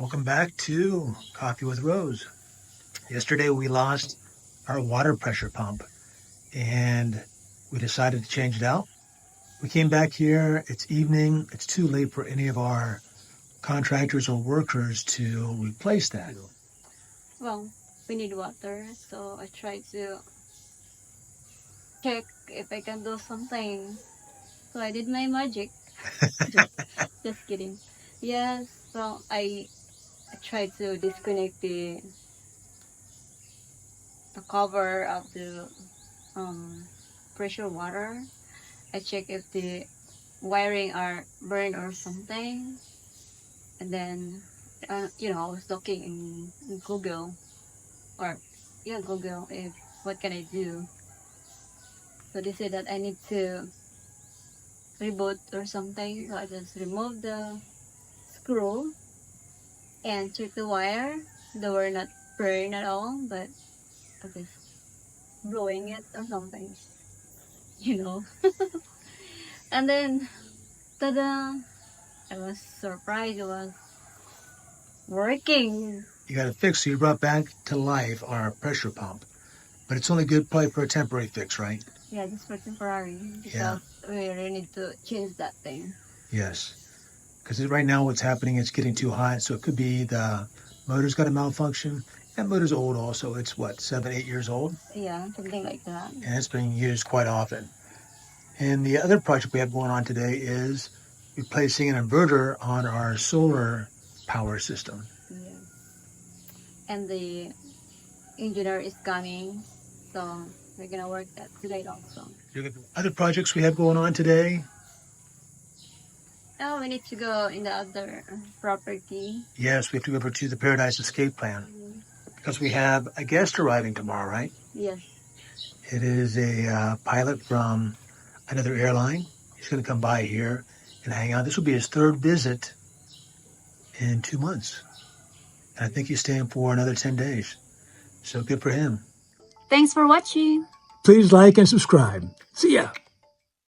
Welcome back to Coffee with Rose. Yesterday we lost our water pressure pump and we decided to change it out. We came back here, it's evening, it's too late for any of our contractors or workers to replace that. Well, we need water, so I tried to check if I can do something. So I did my magic. Just kidding. Yes, so I tried to disconnect the cover of the pressure water. I check if the wiring are burned or something, and then I was looking in Google, or Google, if what can I do. So they said that I need to reboot or something, so I just remove the screw and check the wire. They were not burned at all, but I was blowing it or something, you know. And then, tada! I was surprised it was working. You got to fix, so you brought back to life our pressure pump. But it's only good probably for a temporary fix, right? Yeah, just for temporary. Because Yeah. we really need to change that thing. Yes. Because right now what's happening, it's getting too hot, so it could be the motor's got a malfunction. That motor's old also. It's what, 7, 8 years old? Yeah, something like that. And it's being used quite often. And the other project we have going on today is replacing an inverter on our solar power system. Yeah. And the engineer is coming, so we're gonna work that today also. Other projects we have going on today? Oh, we need to go in the other property. Yes, we have to go over to the Paradise Escape Plan because we have a guest arriving tomorrow, right? Yes. It is a pilot from another airline. He's going to come by here and hang out. This will be his third visit in 2 months. And I think he's staying for another 10 days. So good for him. Thanks for watching. Please like and subscribe. See ya.